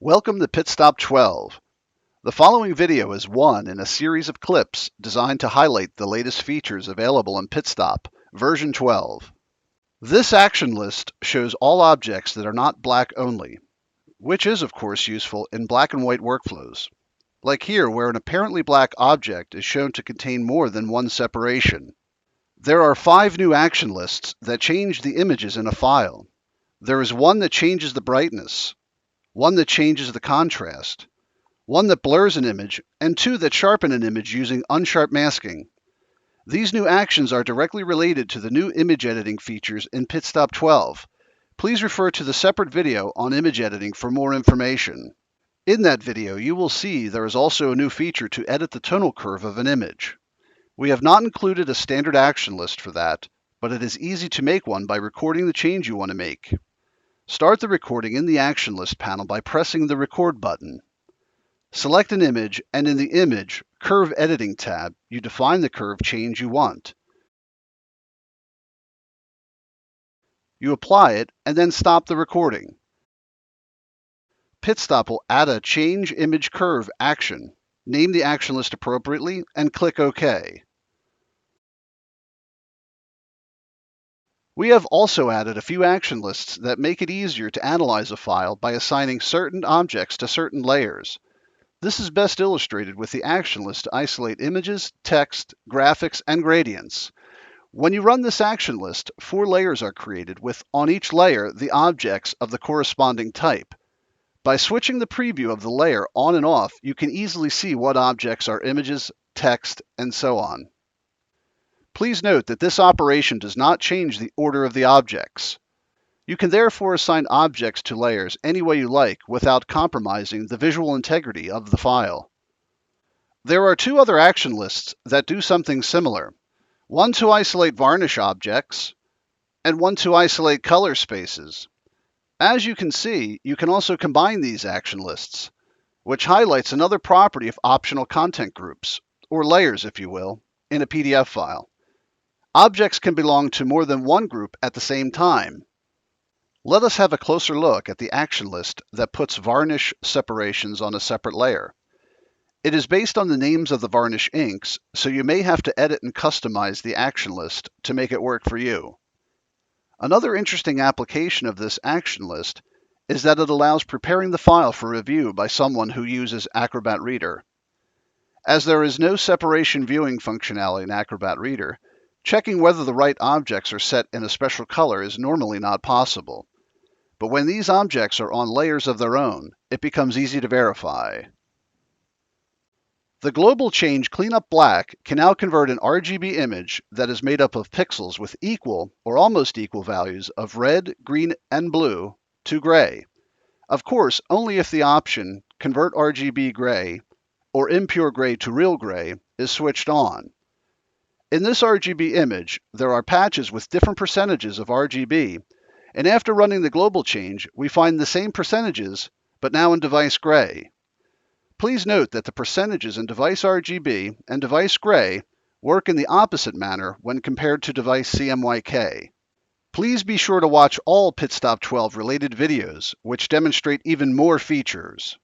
Welcome to PitStop 12. The following video is one in a series of clips designed to highlight the latest features available in PitStop, version 12. This action list shows all objects that are not black only, which is of course useful in black and white workflows, like here where an apparently black object is shown to contain more than one separation. There are 5 new action lists that change the images in a file. There is one that changes the brightness, one that changes the contrast, one that blurs an image, and 2 that sharpen an image using unsharp masking. These new actions are directly related to the new image editing features in PitStop 12. Please refer to the separate video on image editing for more information. In that video, you will see there is also a new feature to edit the tonal curve of an image. We have not included a standard action list for that, but it is easy to make one by recording the change you want to make. Start the recording in the Action List panel by pressing the Record button. Select an image, and in the Image Curve Editing tab, you define the curve change you want. You apply it, and then stop the recording. PitStop will add a Change Image Curve action. Name the action list appropriately, and click OK. We have also added a few action lists that make it easier to analyze a file by assigning certain objects to certain layers. This is best illustrated with the action list to isolate images, text, graphics, and gradients. When you run this action list, 4 layers are created with, on each layer, the objects of the corresponding type. By switching the preview of the layer on and off, you can easily see what objects are images, text, and so on. Please note that this operation does not change the order of the objects. You can therefore assign objects to layers any way you like without compromising the visual integrity of the file. There are 2 other action lists that do something similar. One to isolate varnish objects, and one to isolate color spaces. As you can see, you can also combine these action lists, which highlights another property of optional content groups, or layers if you will, in a PDF file. Objects can belong to more than one group at the same time. Let us have a closer look at the action list that puts varnish separations on a separate layer. It is based on the names of the varnish inks, so you may have to edit and customize the action list to make it work for you. Another interesting application of this action list is that it allows preparing the file for review by someone who uses Acrobat Reader. As there is no separation viewing functionality in Acrobat Reader, checking whether the right objects are set in a special color is normally not possible. But when these objects are on layers of their own, it becomes easy to verify. The Global Change Cleanup Black can now convert an RGB image that is made up of pixels with equal or almost equal values of red, green, and blue to gray. Of course, only if the option Convert RGB Gray or Impure Gray to Real Gray is switched on. In this RGB image, there are patches with different percentages of RGB, and after running the global change, we find the same percentages, but now in device gray. Please note that the percentages in device RGB and device gray work in the opposite manner when compared to device CMYK. Please be sure to watch all PitStop 12 related videos, which demonstrate even more features.